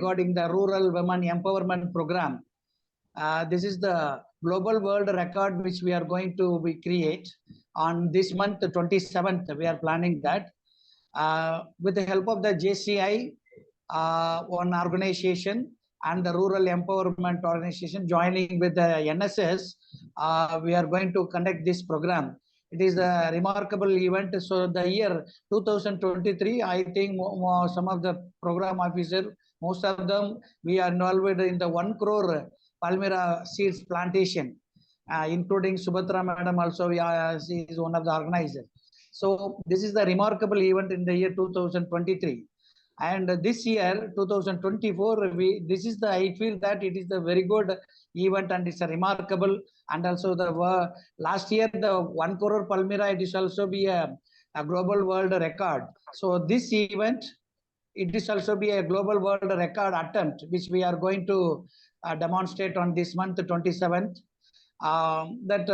regarding the Rural Women Empowerment Program. This is the global world record which we are going to create on this month, 27th. We are planning that with the help of the JCI, one organization, and the Rural Empowerment Organization joining with the NSS. We are going to conduct this program. It is a remarkable event. So the year 2023, I think some of the program officers, most of them, we are involved in the 1 crore Palmyra seeds plantation, including Subhatra Madam also. She is one of the organizers. So this is the remarkable event in the year 2023. And this year 2024, I feel that it is the very good event and it's a remarkable. And also the last year the 1 crore Palmyra, it is also be a global world record. So this event, it is also be a global world record attempt which we are going to demonstrate on this month 27th. That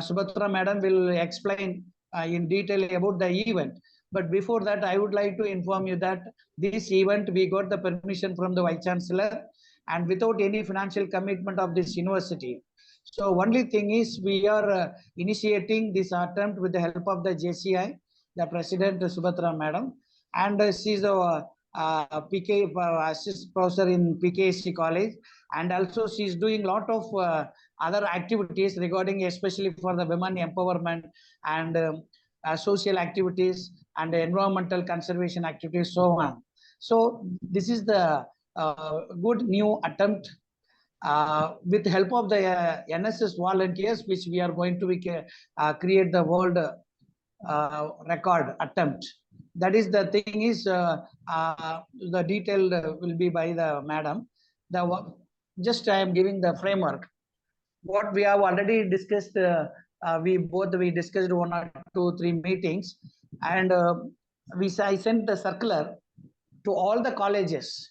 Subhatra Madam will explain in detail about the event. But before that, I would like to inform you that this event, we got the permission from the Vice Chancellor and without any financial commitment of this university. So only thing is we are initiating this attempt with the help of the JCI, the President Subhatra Madam, and she is a PK assistant professor in PKSC College, and also she is doing a lot of other activities regarding, especially for the women empowerment and social activities and environmental conservation activities, so on. So this is the good new attempt with help of the NSS volunteers, which we are going to create the world record attempt. That is the thing is the detail will be by the madam. Just I am giving the framework. What we have already discussed, we discussed 1 or 2, 3 meetings, and I sent the circular to all the colleges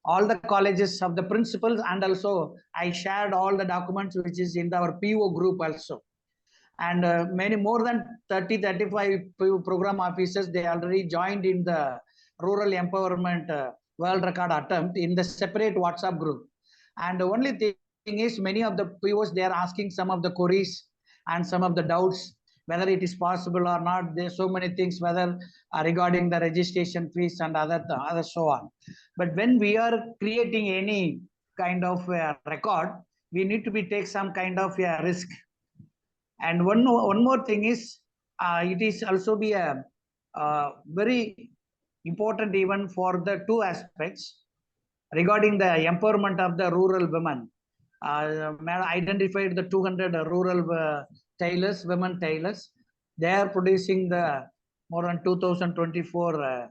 of the principals, and also I shared all the documents which is in our PO group also. And many more than 30-35 program officers, they already joined in the rural empowerment world record attempt in the separate WhatsApp group. And the only thing is, many of the POs, they are asking some of the queries and some of the doubts whether it is possible or not. There's so many things, whether regarding the registration fees and other so on. But when we are creating any kind of record, we need to take some kind of risk. And one more thing is, it is also be a very important event for the 2 aspects regarding the empowerment of the rural women. Identified the 200 rural tailors, women tailors. They are producing the more than 2024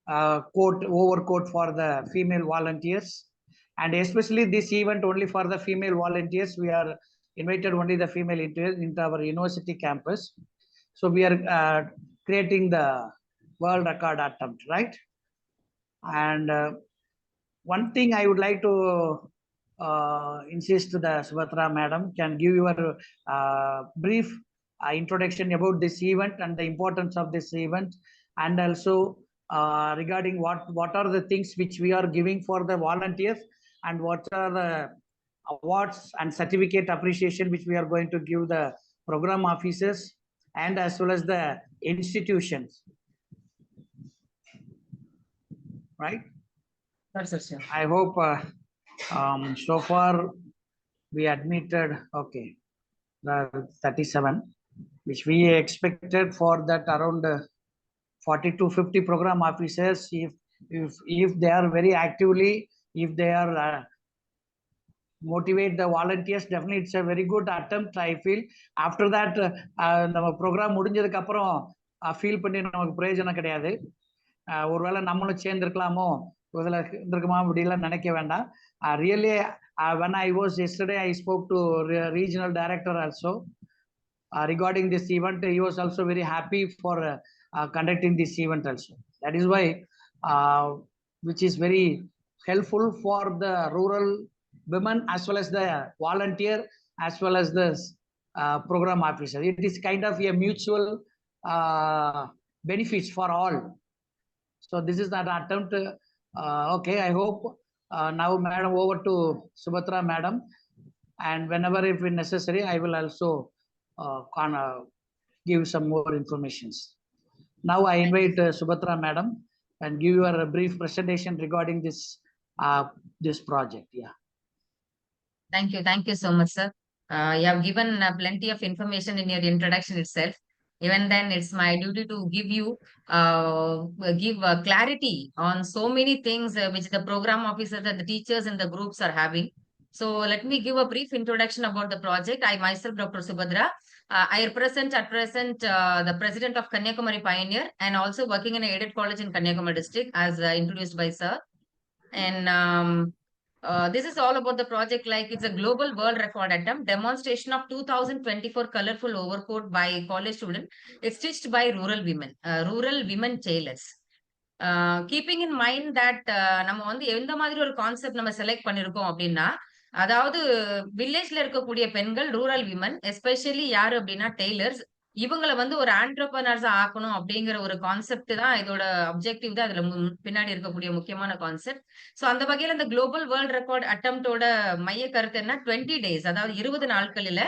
overcoat for the female volunteers. And especially this event only for the female volunteers. We are invited only the female into our university campus. So we are creating the world record attempt, right? And one thing I would like to insist to the Subhatra Madam, can give your brief introduction about this event and the importance of this event, and also regarding what are the things which we are giving for the volunteers, and what are the awards and certificate appreciation which we are going to give the program officers and as well as the institutions, right? That's it, I hope so far we admitted, okay, the 37, which we expected for that around 40 to 50 program officers. If they are very actively, if they are motivate the volunteers, definitely it's a very good attempt, I feel. After that, நம்ம program முடிஞ்சதுக்கு அப்புறம் feel பண்ணி நமக்கு பிரயோஜனம் கிடையாது. ஒருவேளை நம்மளும் சேர்ந்துருக்கலாமோ, இதில் இருந்திருக்குமா அப்படிலாம் நினைக்க வேண்டாம். Really, when I was yesterday, I spoke to regional director also regarding this event. He was also very happy for conducting this event also. That is why, which is very helpful for the rural women as well as the volunteer as well as the program officer. It is kind of a mutual benefits for all. So this is an attempt. Okay, I hope now, madam, over to Subhatra, madam, and whenever if necessary, I will also give some more informations. Now I invite Subhatra, madam, and give you a brief presentation regarding this project. Yeah. Thank you so much, sir. You have given plenty of information in your introduction itself. Even then, it's my duty to give clarity on so many things which the program officers and the teachers and the groups are having. So let me give a brief introduction about the project. I myself, Dr. Subhadra, I represent at present the president of Kanyakumari Pioneer and also working in an aided college in Kanyakumari district as introduced by sir. And this is all about the project. Like, it's a global world record attempt demonstration of 2024 colorful overcoat by college student. It's stitched by rural women tailors. Keeping in mind that நம்ம வந்து எந்த மாதிரி ஒரு concept நம்ம select பண்ணிருக்கோம் அப்படின்னா, அதாவது வில்லேஜ்ல இருக்கக்கூடிய பெண்கள், ரூரல் விமன், எஸ்பெஷலி யாரு அப்படின்னா டெய்லர்ஸ், இவங்களை வந்து ஒரு ஆண்டர்பிரனர்ஸா ஆக்கணும் அப்படிங்கிற ஒரு கான்செப்ட் தான் இதோட அப்ஜெக்டிவ் தான். அதுல பின்னாடி இருக்கக்கூடிய முக்கியமான கான்செப்ட். சோ அந்த வகையில இந்த குளோபல் வேர்ல்ட் ரெக்கார்ட் அட்டம்ப்டோட மைய கருத்து என்ன, 20 days, அதாவது 20 நாட்களில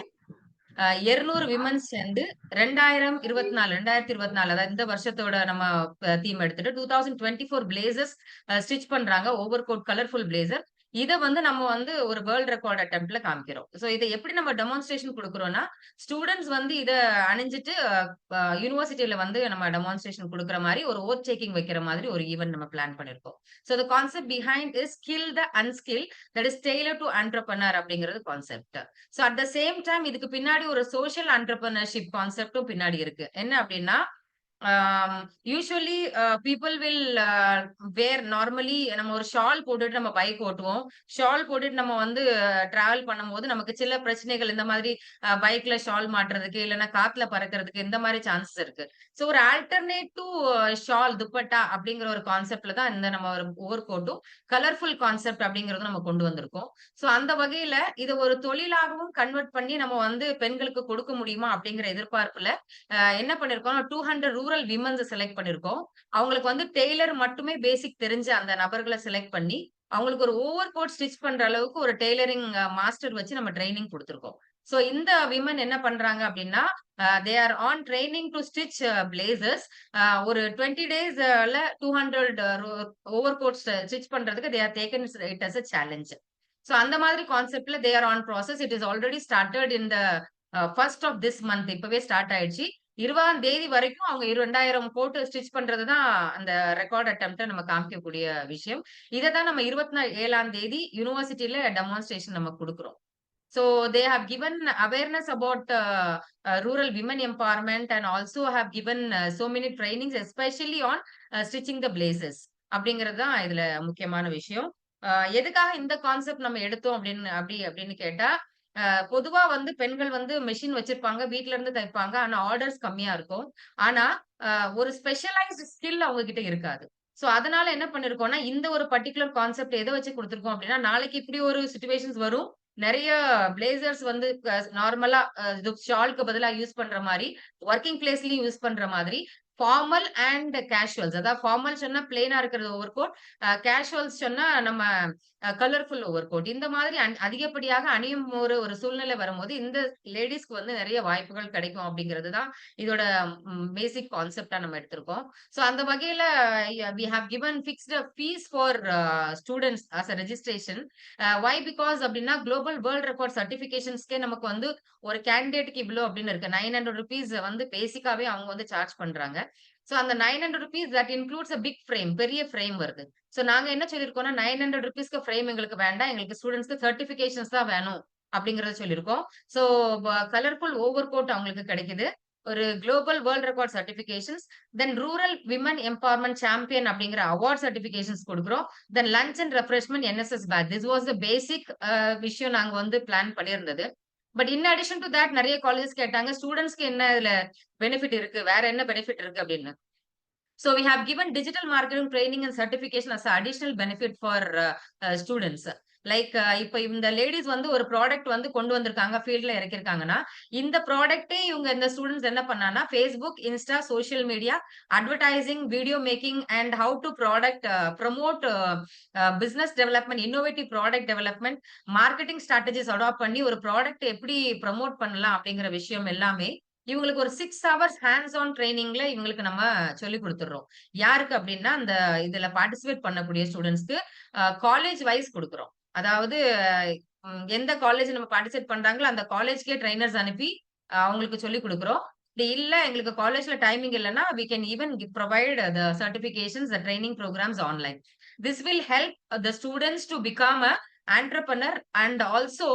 200 விமன்ஸ் சேர்ந்து 2024 அதாவது இந்த வருஷத்தோட நம்ம தீம் எடுத்துட்டு 2024 பிளேசர்ஸ் ஸ்டிச் பண்றாங்க. Over coat colourful blazer. இதை வந்து நம்ம வந்து ஒரு வேர்ல்ட் ரெக்கார்ட் அட்டெம்ப்ட்ல காமிக்கிறோம். சோ இதை எப்படி நம்ம டெமான்ஸ்ட்ரேஷன் கொடுக்குறோம்னா, ஸ்டூடெண்ட்ஸ் வந்து இதை அணிஞ்சிட்டு யூனிவர்சிட்டியில வந்து நம்ம டெமான்ஸ்ட்ரேஷன் கொடுக்குற மாதிரி ஒரு ஓத் டேக்கிங் வைக்கிற மாதிரி ஒரு ஈவென்ட் நம்ம பிளான் பண்ணிருக்கோம். So the concept behind is skill the unskilled, that is tailored to entrepreneur அப்படிங்கிறது concept. So at the same time இதுக்கு பின்னாடி ஒரு சோஷியல் என்டர்பிரினர்ஷிப் கான்செப்டும் பின்னாடி இருக்கு. என்ன அப்படின்னா, usually people will wear normally நம்ம ஒரு ஷால் போட்டுட்டு நம்ம பைக் ஓட்டுவோம். ஷால் போட்டுட்டு நம்ம வந்து டிராவல் பண்ணும்போது நமக்கு சில பிரச்சனைகள், இந்த மாதிரி பைக்ல ஷால் மாட்டுறதுக்கு இல்லைன்னா காத்துல பறக்கிறதுக்கு இந்த மாதிரி சான்சஸ் இருக்கு. ஸோ ஒரு ஆல்டர்னேட் டு ஷால், துப்பட்டா அப்படிங்கிற ஒரு கான்செப்ட்ல தான் இந்த நம்ம ஒரு ஓவர் கோட்டும் கலர்ஃபுல் கான்செப்ட் அப்படிங்கறத நம்ம கொண்டு வந்திருக்கோம். ஸோ அந்த வகையில இதை ஒரு தொழிலாகவும் கன்வெர்ட் பண்ணி நம்ம வந்து பெண்களுக்கு கொடுக்க முடியுமா அப்படிங்கிற எதிர்பார்ப்புல என்ன பண்ணிருக்கோம், 200 ரூரல் விமன்ஸ் செலக்ட் பண்ணிருக்கோம். அவங்களுக்கு வந்து டெய்லர் மட்டுமே பேசிக் தெரிஞ்ச அந்த நபர்களை செலக்ட் பண்ணி அவங்களுக்கு ஒரு ஓவர் கோட் ஸ்டிச் பண்ற அளவுக்கு ஒரு டெய்லரிங் மாஸ்டர் வச்சு நம்ம ட்ரைனிங் கொடுத்திருக்கோம். சோ இந்த விமன் என்ன பண்றாங்க அப்படின்னா, they are on training to stitch blazers. ஒரு 20 daysல 200 ஓவர் கோட் ஸ்டிச் பண்றதுக்கு they are taken it as a challenge. So அந்த மாதிரி கான்செப்ட்ல they are on process. It is already started in the first of this month. இப்பவே start ஆயிடுச்சு. 20ஆம் தேதி வரைக்கும் அவங்க 2000 கோட் ஸ்டிச் பண்றதுதான் அந்த ரெக்கார்ட் அட்டெம்ப்ட நம்ம காமிக்கக்கூடிய விஷயம். இதை தான் நம்ம 27ஆம் தேதி யூனிவர்சிட்டியில டெமான்ஸ்ட்ரேஷன் நம்ம கொடுக்குறோம். So they have given awareness about rural women empowerment and also have given so many trainings, especially on stitching the blazers. அப்படிங்கிறது தான் இதுல முக்கியமான விஷயம். எதுக்காக இந்த கான்செப்ட் நம்ம எடுத்தோம் அப்படின்னு கேட்டா, பொதுவா வந்து பெண்கள் வந்து மெஷின் வச்சிருப்பாங்க, வீட்ல இருந்து தைப்பாங்க. ஆனா ஆர்டர்ஸ் கம்மியா இருக்கும். ஆனா ஒரு ஸ்பெஷலைஸ்டு ஸ்கில் அவங்க கிட்ட இருக்காது. சோ அதனால என்ன பண்ணிருக்கோம்னா, இந்த ஒரு பர்டிகுலர் கான்செப்ட் எதை வச்சு கொடுத்திருக்கோம் அப்படின்னா, நாளைக்கு இப்படி ஒரு சிச்சுவேஷன்ஸ் வரும். நிறைய பிளேசர்ஸ் வந்து நார்மலா ஷால்க்கு பதிலா யூஸ் பண்ற மாதிரி, ஒர்க்கிங் பிளேஸ்லயும் யூஸ் பண்ற மாதிரி, ஃபார்மல் அண்ட் கேஷுவல்ஸ், அதாவது ஃபார்மல் சொன்னா பிளெயினா இருக்கிறது ஓவர் கோட், கேஷுவல்ஸ் சொன்னா நம்ம கலர்ஃபுல் ஓவர் கோட். இந்த மாதிரி அதிகப்படியாக அணியும் ஒரு சூழ்நிலை வரும்போது இந்த லேடிஸ்க்கு வந்து நிறைய வாய்ப்புகள் கிடைக்கும் அப்படிங்கிறது தான் இதோட பேசிக் கான்செப்டா நம்ம எடுத்திருக்கோம். சோ அந்த வகையில we have given fixed fees for students as a registration. Why? Because அப்படின்னா குளோபல் வேர்ல்ட் ரெக்கார்ட் சர்டிபிகேஷன்ஸ்க்கே நமக்கு வந்து ஒரு கேண்டிடேட்டுக்கு இவ்வளோ அப்படின்னு இருக்கு. 900 rupees வந்து பேசிக்காவே அவங்க வந்து சார்ஜ் பண்றாங்க. சோ அந்த 900 rupees that includes a big frame, பெரிய ஃப்ரேம் வருது. சோ நாங்க என்ன சொல்லிருக்கோம்னா, 900 rupeesக்கு ஃப்ரேம் எங்களுக்கு வேண்டாம், எங்களுக்கு ஸ்டூடெண்ட்ஸ்க்கு சர்டிபிகேஷன்ஸ் தான் வேணும் அப்படிங்கறத சொல்லியிருக்கோம். சோ கலர்ஃபுல் ஓவர் கோட் அவங்களுக்கு கிடைக்குது. ஒரு global world record certifications, then rural women empowerment champion அப்படிங்கிற அவார்ட் சர்டிபிகேஷன்ஸ் கொடுக்குறோம். Then lunch and refreshment NSS batch. This was the basic விஷயம் நாங்க வந்து பிளான் பண்ணியிருந்தது. But in addition to that நிறைய காலேஜஸ் கேட்டாங்க, ஸ்டூடெண்ட்ஸ்க்கு என்ன இதுல பெனிஃபிட் இருக்கு, வேற என்ன பெனிஃபிட் இருக்கு அப்படின்னு. So we have given digital marketing training and certification as an additional benefit for students. Like இப்ப இந்த லேடிஸ் வந்து ஒரு ப்ராடக்ட் வந்து கொண்டு வந்திருக்காங்க, ஃபீல்ட்ல இறக்கிருக்காங்கன்னா, இந்த ப்ராடக்ட்டே இவங்க இந்த ஸ்டூடெண்ட்ஸ் என்ன பண்ணானா Facebook, Insta, social media, advertising, video making and how to product promote business development, innovative product development, marketing strategies adopt பண்ணி ஒரு ப்ராடக்ட் எப்படி ப்ரமோட் பண்ணலாம் அப்படிங்கிற விஷயம் எல்லாமே இவங்களுக்கு ஒரு 6 ஹவர்ஸ் ஹேண்ட்ஸ் ஆன் ட்ரைனிங்ல இவங்களுக்கு நம்ம சொல்லி கொடுத்துடுறோம். யாருக்கு அப்படின்னா அந்த இதுல பார்ட்டிசிபேட் பண்ணக்கூடிய ஸ்டூடெண்ட்ஸ்க்கு காலேஜ் வைஸ் கொடுக்குறோம். அதாவது எந்த காலேஜ் நம்ம பார்ட்டிசிபேட் பண்றாங்களோ அந்த காலேஜ்க்கே ட்ரைனர்ஸ் அனுப்பி அவங்களுக்கு சொல்லி கொடுக்குறோம். இப்படி இல்ல எங்களுக்கு காலேஜ்ல டைமிங் இல்லைன்னா we can even provide the certifications, the training programs online. This will help the students to become a entrepreneur and also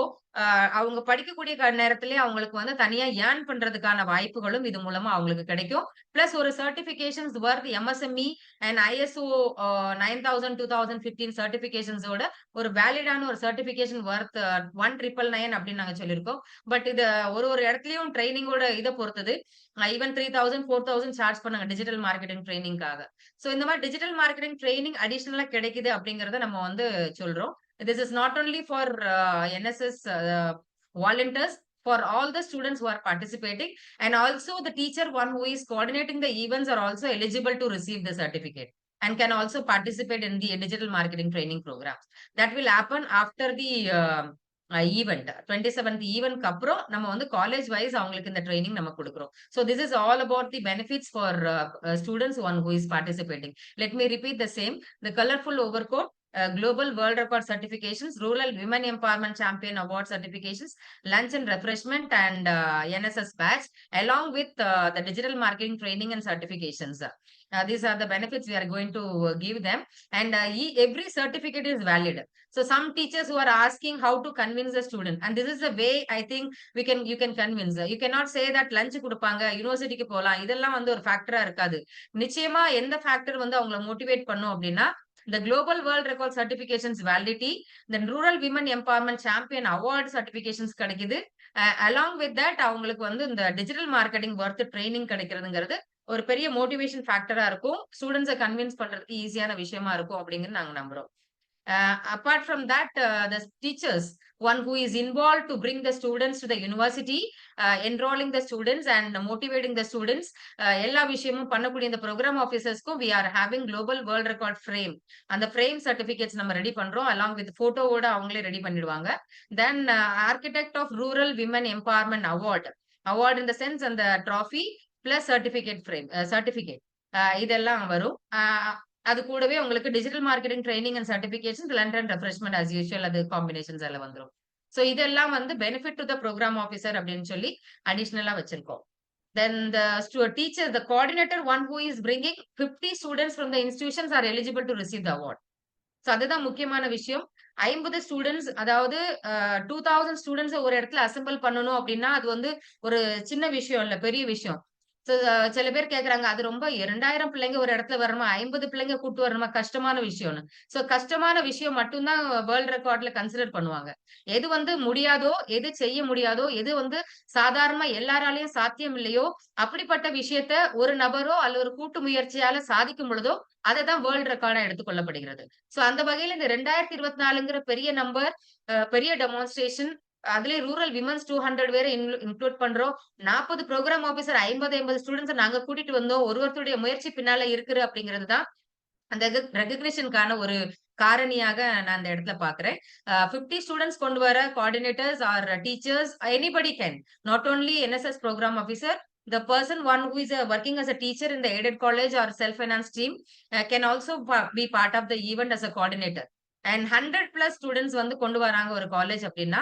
அவங்க படிக்கக்கூடிய நேரத்திலே அவங்களுக்கு வந்து தனியா ஏர்ன் பண்றதுக்கான வாய்ப்புகளும் இது மூலமா அவங்களுக்கு கிடைக்கும். பிளஸ் ஒரு certifications worth MSME and ISO 9000 2015 சர்டிபிகேஷன்ஸோட ஒரு வேலிடான ஒரு சர்டிபிகேஷன் வர்த் 1999 அப்படின்னு நாங்க சொல்லியிருக்கோம். பட் இது ஒரு இடத்துலயும் ட்ரைனிங்கோட இதை பொறுத்தது ஈவன் 3000 4000 சார்ஜ் பண்ணாங்க டிஜிட்டல் மார்க்கெட்டிங் ட்ரைனிங்காக. ஸோ இந்த மாதிரி டிஜிட்டல் மார்க்கெட்டிங் ட்ரைனிங் அடிஷனலா கிடைக்குது அப்படிங்கறத நம்ம வந்து சொல்றோம். This is not only for NSS volunteers, for all the students who are participating, and also the teacher one who is coordinating the events are also eligible to receive the certificate and can also participate in the digital marketing training programs. That will happen after the event 27th ஈவென்ட்க்கு அப்புறம் நம்ம வந்து college wise அவங்களுக்கு இந்த training நம்ம கொடுக்கிறோம். So this is all about the benefits for students one who is participating. Let me repeat the same. The colorful overcoat, global world record certifications, rural women empowerment champion award certifications, lunch and refreshment, and NSS badge, along with the digital marketing training and certifications. These are the benefits we are going to give them, and every certificate is valid. So some teachers who are asking how to convince the student, and this is the way I think you can convince. You cannot say that lunch கொடுப்பாங்க, யூனிவர்சிட்டிக்கு போலாம், இதெல்லாம் வந்து ஒரு ஃபேக்டரா இருக்காது. நிச்சயமா எந்த factor வந்து அவங்களை மோட்டிவேட் பண்ணும் அப்படின்னா the global world record certifications validity, the rural women empowerment champion award certifications கிடைக்குது. Along with that அவங்களுக்கு வந்து இந்த டிஜிட்டல் மார்க்கெட்டிங் வர்த் ட்ரைனிங் கிடைக்கிறதுங்கிறது ஒரு பெரிய மோட்டிவேஷன் ஃபேக்டரா இருக்கும். ஸ்டூடெண்ட்ஸை கன்வின்ஸ் பண்றதுக்கு ஈஸியான விஷயமா இருக்கும் அப்படிங்கிறது நாங்க நம்புறோம். Apart from that, the teachers, one who is involved to bring the students to the university, enrolling the students and motivating the students, எல்லா விஷயமும் பண்ணக்கூடிய இந்த program ஆஃபீஸர்ஸ்க்கும் we are having global world record frame. அந்த frame certificates நம்ம ready பண்றோம். along with போட்டோவோட அவங்களே ready பண்ணிடுவாங்க. Then architect of rural women empowerment award in the sense அந்த trophy plus certificate frame certificate இதெல்லாம் வரும். அது கூடவே உங்களுக்கு digital marketing training and certification, lunch and refreshment as usual அது காம்பினேஷன்ஸ் எல்லாம் வந்துரும். சோ இதெல்லாம் வந்து benefit to the program officer அப்படின்னு சொல்லி அடிஷனலா வச்சிருக்கோம். Then the teacher, the coordinator, one who is bringing 50 students from the institutions are eligible to receive the award. So அதுதான் முக்கியமான விஷயம். 50 ஸ்டூடெண்ட்ஸ், அதாவது 2000 ஸ்டூடெண்ட்ஸ் ஒரு இடத்துல அசெம்பிள் பண்ணணும் அப்படின்னா அது வந்து ஒரு சின்ன விஷயம் இல்ல, பெரிய விஷயம். சில பேர் கேக்குறாங்க, அது ரொம்ப 2000 பிள்ளைங்க ஒரு இடத்துல வரணுமா, 50 பிள்ளைங்க கூட்டு வரணுமா, கஷ்டமான விஷயம்னு. சோ கஷ்டமான விஷயம் மட்டும்தான் வேர்ல்ட் ரெக்கார்ட்ல கன்சிடர் பண்ணுவாங்க. எது வந்து முடியாதோ, எது செய்ய முடியாதோ, எது வந்து சாதாரணமா எல்லாராலையும் சாத்தியம் இல்லையோ, அப்படிப்பட்ட விஷயத்த ஒரு நபரோ அல்ல ஒரு கூட்டு முயற்சியால சாதிக்கும் பொழுதோ அததான் வேர்ல்ட் ரெக்கார்டா எடுத்துக்கொள்ளப்படுகிறது. சோ அந்த வகையில இந்த 2024ங்கிற பெரிய நம்பர், பெரிய டெமான்ஸ்ட்ரேஷன், அதுல ரூரல் விமன்ஸ் 200 பேரை இன்க்ளூட் பண்றோம். 40 ப்ரோக்ராம் ஆபீசர் 50 ஸ்டூடெண்ட்ஸ் நாங்க கூட்டிட்டு வந்தோம். ஒருவருடைய முயற்சி பின்னால இருக்குது அப்படிங்கிறது தான் அந்த ரெகக்னிஷனுக்கான ஒரு காரணியாக நான் அந்த இடத்துல பாக்குறேன். 50 ஸ்டூடெண்ட்ஸ் கொண்டு வர coordinators or teachers, anybody can, not only NSS program officer, the person one who is working as a teacher in the aided college or self-finance team can also be part of the event as a coordinator. And 100+ students வந்து கொண்டு வராங்க ஒரு college அப்படின்னா,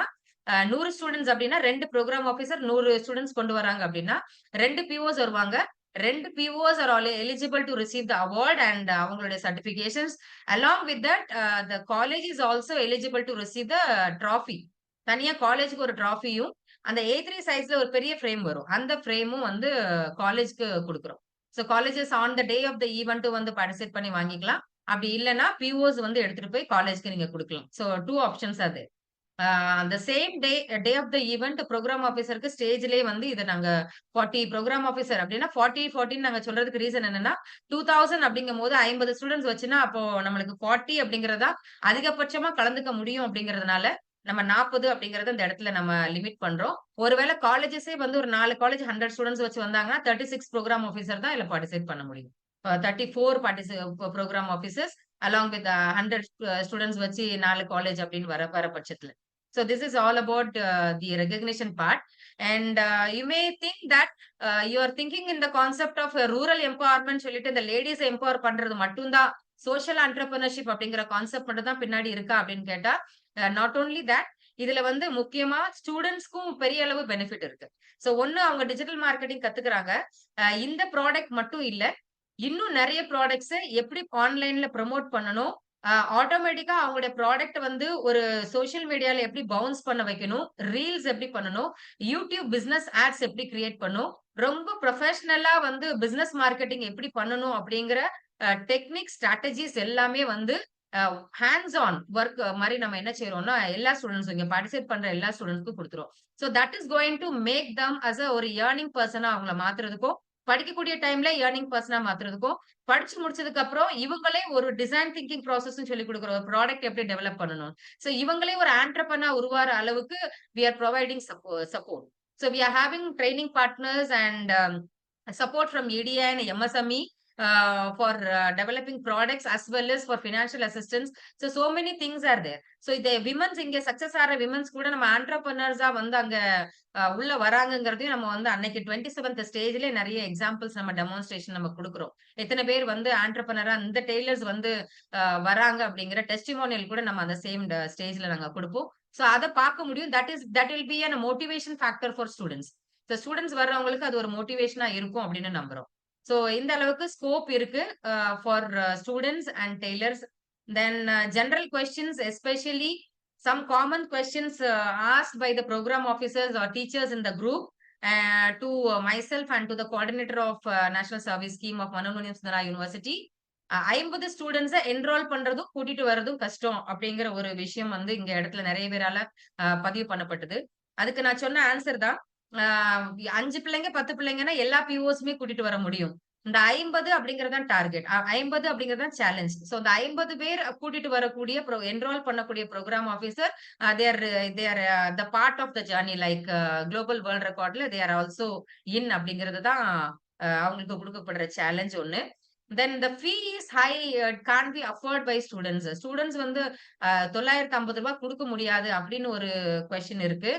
100 students அப்படின்னா 2 program officer 100 students கொண்டு வராங்க அப்படின்னா 2 POs வருவாங்க. 2 POs are all eligible to receive the award and அவங்களுடைய certifications. Along with that, the college is also eligible to receive the trophy. தனியா காலேஜுக்கு ஒரு ட்ராஃபியும், அந்த A3 சைஸ்ல ஒரு பெரிய ஃப்ரேம் வரும், அந்த ஃப்ரேமும் வந்து காலேஜ்க்கு கொடுக்குறோம். So colleges on the day of the event வந்து பார்ட்டிசிபேட் பண்ணி வாங்கிக்கலாம். அப்படி இல்லைன்னா POs வந்து எடுத்துட்டு போய் காலேஜ்க்கு நீங்க கொடுக்கலாம். ஸோ 2 ஆப்ஷன்ஸ் அது. அந்த same day of the event program ஆஃபீஸருக்கு ஸ்டேஜ்லயே வந்து இதை நாங்க 40 ப்ரோக்ராம் ஆஃபீஸர் அப்படின்னா 40 நாங்க சொல்றதுக்கு ரீசன் என்னன்னா 2000 அப்படிங்கும் போது 50 ஸ்டூடெண்ட்ஸ் வச்சுன்னா அப்போ நம்மளுக்கு 40 அப்படிங்கறதா அதிகபட்சமா கலந்துக்க முடியும் அப்படிங்கறதுனால நம்ம 40 அப்படிங்கறத இந்த இடத்துல நம்ம லிமிட் பண்றோம். ஒருவேளை காலேஜஸே வந்து ஒரு 4 காலேஜ் 100 ஸ்டூடெண்ட்ஸ் வச்சு வந்தாங்கன்னா 36 ப்ரோக்ராம் ஆஃபீஸர் தான் இதுல பார்ட்டிசிபேட் பண்ண முடியும். 34 program officers along with 100 students வச்சு 4 காலேஜ் அப்படின்னு வர பட்சத்துல. So this is all about the recognition part. And you may think that you are thinking in the concept of rural empowerment சொல்லிட்டு இந்த லேடிஸ் எம்பவர் பண்றது மட்டும்தான் சோஷியல் என்டர்பிரினர்ஷிப் அப்படிங்கிற concept மட்டும் தான் பின்னாடி இருக்கா அப்படின்னு கேட்டா நாட் ஓன்லி தட், இதுல வந்து முக்கியமா ஸ்டூடெண்ட்ஸ்க்கும் பெரிய அளவு பெனிஃபிட் இருக்கு. சோ ஒண்ணு அவங்க டிஜிட்டல் மார்க்கெட்டிங் கத்துக்கிறாங்க. இந்த ப்ராடக்ட் மட்டும் இல்ல, இன்னும் நிறைய ப்ராடக்ட்ஸ் எப்படி ஆன்லைன்ல ப்ரமோட் பண்ணணும், ஆட்டோமேட்டிக்கா அவங்களுடைய ப்ராடக்ட் வந்து ஒரு சோஷியல் மீடியால எப்படி பவுன்ஸ் பண்ண வைக்கணும், ரீல்ஸ் எப்படி பண்ணணும், யூடியூப் பிசினஸ் ஆட்ஸ் எப்படி கிரியேட் பண்ணும், ரொம்ப ப்ரொஃபஷனலா வந்து பிசினஸ் மார்க்கெட்டிங் எப்படி பண்ணணும் அப்படிங்கிற டெக்னிக் ஸ்ட்ராட்டஜிஸ் எல்லாமே வந்து ஹேண்ட்ஸ் ஆன் ஒர்க் மாதிரி நம்ம என்ன செய்யறோம்னா எல்லா ஸ்டூடெண்ட்ஸ் இங்க பார்ட்டிசிபேட் பண்ற எல்லா ஸ்டூடெண்ட்ஸ்க்கும் கொடுத்துரும். So that is going to make them as ஒரு ஏர்னிங் பர்சனா அவங்கள மாத்துறதுக்கும், படிக்கக்கூடிய டைம்ல ஏர்னிங் பர்சனா மாத்துறதுக்கும், படிச்சு முடிச்சதுக்கு அப்புறம் இவங்களே ஒரு டிசைன் திங்கிங் ப்ராசஸ் சொல்லி கொடுக்குற ஒரு ப்ராடக்ட் எப்படி டெவலப் பண்ணணும், சோ இவங்களே ஒரு ஆண்டர்பிரனர் உருவாற அளவுக்கு we are providing support. So we are having training partners and support from EDI and MSME for developing products as well as for financial assistance. So many things are there. So the women's இங்க success ஆற women's கூட நம்ம ஆண்டர்பிரனர்ஸா வந்து அங்க உள்ள வராங்கிறதையும் நம்ம வந்து அன்னைக்கு 27th ஸ்டேஜ்ல நிறைய எக்ஸாம்பிள்ஸ் நம்ம டெமான்ஸ்ட்ரேஷன் நம்ம கொடுக்குறோம். எத்தனை பேர் வந்து ஆண்டர்பிரனரா இந்த டெய்லர்ஸ் வந்து வராங்க அப்படிங்கிற டெஸ்டிமோனியல் கூட நம்ம அந்த சேம் ஸ்டேஜ்ல நாங்க கொடுப்போம். சோ அதை பார்க்க முடியும். that will be a motivation factor for students. So students வர்றவங்களுக்கு அது ஒரு மோட்டிவேஷனா இருக்கும் அப்படின்னு நம்புறோம். சோ இந்த அளவுக்கு ஸ்கோப் இருக்கு for students and tailors. Then general questions, especially some common questions asked by the program officers or teachers in the group to myself and to the coordinator of National Service Scheme of Manounmuniam Sundara University. 50 students enrol பண்றதும் கூட்டிட்டு வர்றதும் கஷ்டம் அப்படிங்கிற ஒரு விஷயம் வந்து இங்க இடத்துல நிறைய பேரால பதிவு பண்ணப்பட்டது. அதுக்கு நான் சொன்ன ஆன்சர் தான், 5 பிள்ளைங்க 10 பிள்ளைங்கன்னா எல்லா பிஓஸ்மே கூட்டிட்டு வர முடியும். இந்த 50 அப்படிங்கறதான் டார்கெட், 50 அப்படிங்கறதான் சேலஞ்ச். சோ இந்த 50 பேர் கூட்டிட்டு வரக்கூடிய என்ரோல் பண்ணக்கூடிய program officer they are the part of the journey like global world recordல they are also in அப்படிங்கிறது தான் அவங்களுக்கு கொடுக்கப்படுற சேலஞ்ச் ஒண்ணு. Then the fee is high, can't be afforded by students. Students வந்து 950 ரூபாய் கொடுக்க முடியாது அப்படின்னு ஒரு கொஸ்டின் இருக்கு.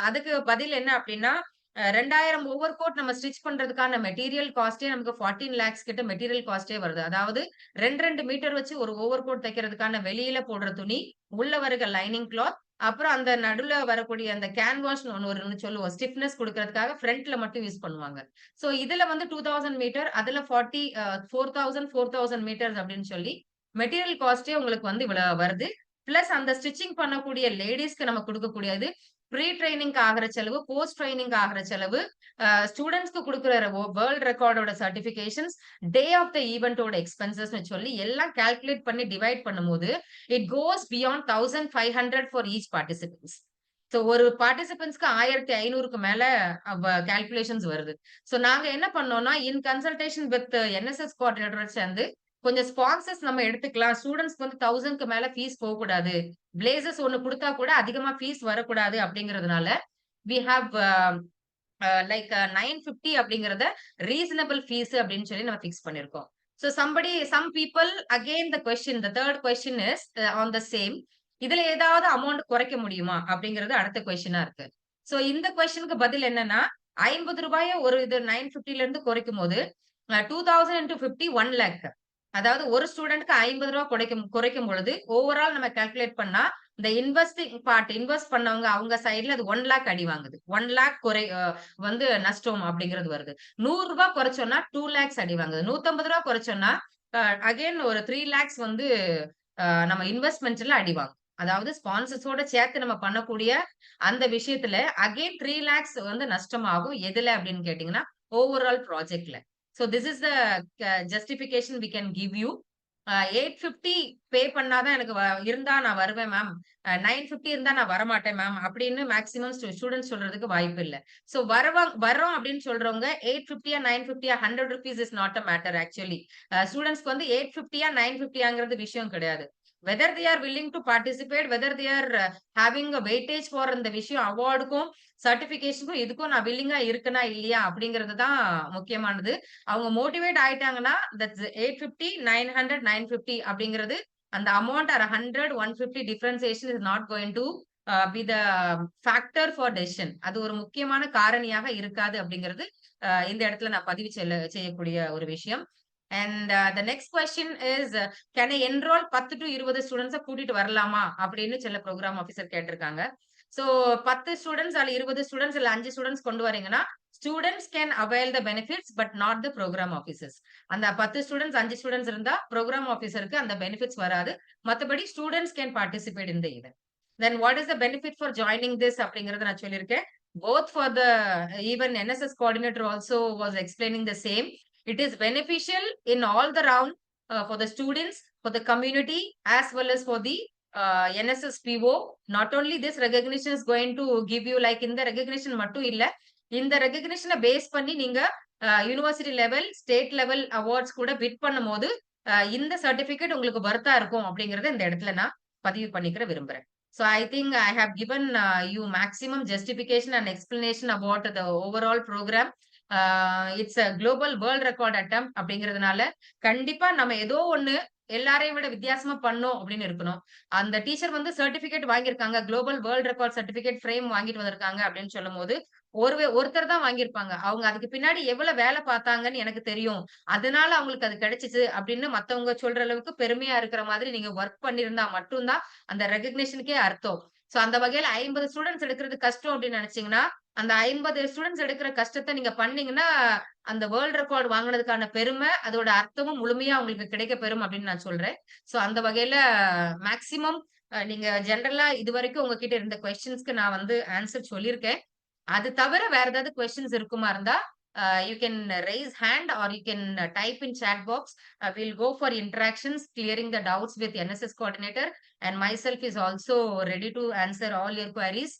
அதுக்கு பதில் என்ன அப்படின்னா 2000 ஓவர் கோட் நம்ம ஸ்டிச் பண்றதுக்கான மெட்டீரியல் காஸ்டே நமக்கு 14 lakhs கிட்ட மெட்டீரியல் காஸ்டே வருது. அதாவது 2 மீட்டர் வச்சு ஒரு ஓவர் கோட் தைக்கிறதுக்கான வெளியில போடுற துணி, உள்ள வருகிற லைனிங் கிளாத், அப்புறம் அந்த நடுல வரக்கூடிய அந்த கேன்வாஸ் ஒன்னு சொல்லுவோம் ஸ்டிஃப்னஸ் கொடுக்கறதுக்காக ஃப்ரண்ட்ல மட்டும் யூஸ் பண்ணுவாங்க. சோ இதுல வந்து 2000 மீட்டர், அதுல 4000 மீட்டர்ஸ் அப்படின்னு சொல்லி மெட்டீரியல் காஸ்டே உங்களுக்கு வந்து இவ்வளவு வருது. பிளஸ் அந்த ஸ்டிச்சிங் பண்ணக்கூடிய லேடிஸ்க்கு நம்ம கொடுக்கக்கூடியது ப்ரீ ட்ரைனிங் ஆகிற செலவு, போஸ்ட் ட்ரைனிங் ஆகிற செலவு, ஸ்டூடெண்ட்ஸ்க்கு கொடுக்குற வேர்ல்ட் ரெக்கார்டோட சர்டிபிகேஷன்ஸ், டே ஆஃப் த ஈவெண்டோட எக்ஸ்பென்சஸ் சொல்லி எல்லாம் கால்குலேட் பண்ணி டிவைட் பண்ணும்போது it goes beyond 1500 for each participants. So ஒரு பார்ட்டிசிபென்ட்ஸ்க்கு 1500க்கு மேல கால்குலேஷன்ஸ் வருது. சோ நாங்க என்ன பண்ணோம்னா இன் கன்சல்டேஷன் வித் என்எஸ்எஸ் கோஆர்டினேட்டர் சேர்ந்து கொஞ்சம் ஸ்பான்சர்ஸ் நம்ம எடுத்துக்கலாம். ஸ்டூடெண்ட்ஸ்க்கு வந்து 1000க்கு மேல ஃபீஸ் போக கூடாது, பிளேசஸ் ஒண்ணு கொடுத்தா கூட அதிகமா ஃபீஸ் வரக்கூடாது அப்படிங்கறதுனால we have like 950 அப்படிங்கறத ரீசனபிள் ஃபீஸ் அப்படின்னு சொல்லி நம்ம ஃபிக்ஸ் பண்ணிருக்கோம். So some people again the question, the third question is on the same. இதுல ஏதாவது அமௌண்ட் குறைக்க முடியுமா அப்படிங்கறது அடுத்த கொஸ்டினா இருக்கு. சோ இந்த கொஸ்டினுக்கு பதில் என்னன்னா 50 ரூபாய ஒரு இது 950ல இருந்து குறைக்கும் போது 2000 into 50 1 lakh. அதாவது ஒரு ஸ்டூடெண்ட்க்கு 50 ரூபாய் குறைக்கும் பொழுது ஓவரால் நம்ம கால்குலேட் பண்ணா இந்த இன்வெஸ்டிங் பார்ட் இன்வெஸ்ட் பண்ணவங்க அவங்க சைடுல அது 1 lakh அடி வாங்குது. 1 lakh வந்து நஷ்டம் அப்படிங்கிறது வருது. 100 ரூபாய் குறைச்சோம்னா 2 lakhs அடி வாங்குது. 150 ரூபாய் குறைச்சோம்னா அகைன் ஒரு 3 lakhs வந்து நம்ம இன்வெஸ்ட்மெண்ட்ல அடி வாங்கும். அதாவது ஸ்பான்சர்ஸோட சேர்த்து நம்ம பண்ணக்கூடிய அந்த விஷயத்துல அகைன் 3 lakhs வந்து நஷ்டமாகும். எதுல அப்படின்னு கேட்டீங்கன்னா ஓவரால் ப்ராஜெக்ட்ல. So this is the justification we can give you. 850 பே பண்ணாதான் எனக்கு இருந்தா நான் வருவேன் மேம், 950 இருந்தா நான் வரமாட்டேன் மேம் அப்படின்னு மேக்ஸிமம் ஸ்டூடெண்ட்ஸ் சொல்றதுக்கு வாய்ப்பு இல்ல. சோ வர்றோம் அப்படின்னு சொல்றவங்க 850 950 100 rupees is not a matter actually. ஸ்டூடெண்ட்ஸ்க்கு வந்து 850 950 விஷயம் கிடையாது. whether they are willing to participate, whether they are having a weightage for இந்த விஷயம் அவார்டுக்கும் சர்டிபிகேஷனுக்கும் இதுக்கும் நான் வில்லிங்கா இருக்கனா இல்லையா அப்படிங்கிறது தான் முக்கியமானது. அவங்க மோட்டிவேட் ஆயிட்டாங்கன்னா தட்ஸ் 850 900 950 அப்படிங்கிறது அந்த amount or 100 150 differentiation is not going to be the factor for decision. அது ஒரு முக்கியமான காரணியாக இருக்காது அப்படிங்கிறது இந்த இடத்துல நான் பதிவு செய்யக்கூடிய ஒரு விஷயம். And the next question is can I enroll 10 to 20 ஸ்டூடெண்ட்ஸை கூட்டிட்டு வரலாமா அப்படின்னு சில ப்ரோக்ராம் ஆஃபீஸர் கேட்டிருக்காங்க. சோ 10 ஸ்டூடெண்ட்ஸ் அல்ல 20 ஸ்டூடெண்ட்ஸ் இல்ல 5 ஸ்டூடெண்ட்ஸ் கொண்டு வரீங்கன்னா students can avail the benefits but not the program officers. அந்த 10 ஸ்டூடெண்ட்ஸ் 5 ஸ்டூடெண்ட்ஸ் இருந்தா ப்ரோக்ராம் ஆஃபீஸருக்கு அந்த பெனிஃபிட்ஸ் வராது. மத்தபடி students can participate in the event. Then what is the benefit for joining this அப்படிங்கறத நான் சொல்லியிருக்கேன். both for the even NSS coordinator also was explaining the same. It is beneficial in all the round for the students, for the community, as well as for the NSS PO. Not only this recognition is going to give you like in the recognition மட்டும் இல்ல, இந்த ரெகக்னிஷனை base பண்ணி நீங்க university level state level awards கூட bit பண்ணும் போது இந்த certificate உங்களுக்கு வர்த்தா இருக்கும் அப்படிங்கறத இந்த இடத்துல நான் பதிவு பண்ணிக்கிற விரும்புறேன். So I think I have given you maximum justification and explanation about the overall program. It's a global world record attempt அப்படிங்கிறதுனால கண்டிப்பா நம்ம ஏதோ ஒண்ணு எல்லாரையும் விட வித்தியாசமா பண்ணோம் அப்படின்னு இருக்கணும். அந்த டீச்சர் வந்து சர்டிபிகேட் வாங்கியிருக்காங்க, global world record certificate frame வாங்கிட்டு வந்திருக்காங்க அப்படின்னு சொல்லும் போது ஒருத்தர் தான் வாங்கியிருப்பாங்க. அவங்க அதுக்கு பின்னாடி எவ்வளவு வேலை பார்த்தாங்கன்னு எனக்கு தெரியும், அதனால அவங்களுக்கு அது கிடைச்சிச்சு அப்படின்னு மத்தவங்க சொல்ற அளவுக்கு பெருமையா இருக்கிற மாதிரி நீங்க ஒர்க் பண்ணிருந்தா மட்டும்தான் அந்த ரெகக்னிஷனுக்கே அர்த்தம். சோ அந்த வகையில 50 ஸ்டூடெண்ட்ஸ் எடுக்கிறது கஷ்டம் அப்படின்னு நினைச்சீங்கன்னா, அந்த 50 ஸ்டூடெண்ட்ஸ் எடுக்கிற கஷ்டத்தை நீங்க பண்ணீங்கன்னா அந்த வேர்ல்ட் ரெக்கார்ட் வாங்கினதுக்கான பெருமை அதோட அர்த்தமும் முழுமையா உங்களுக்கு கிடைக்க பெறும் அப்படின்னு நான் சொல்றேன். சோ அந்த வகையில மேக்சிமம் நீங்க ஜெனரலா இது வரைக்கும் உங்ககிட்ட இருந்த கொஸ்டின்ஸ்க்கு நான் வந்து ஆன்சர் சொல்லியிருக்கேன். அது தவிர வேற ஏதாவது கொஸ்டின்ஸ் இருக்குமா இருந்தா you can raise hand or you can type in chat box. We'll go for interactions, clearing the doubts with NSS coordinator, and myself is also ready to answer all your queries.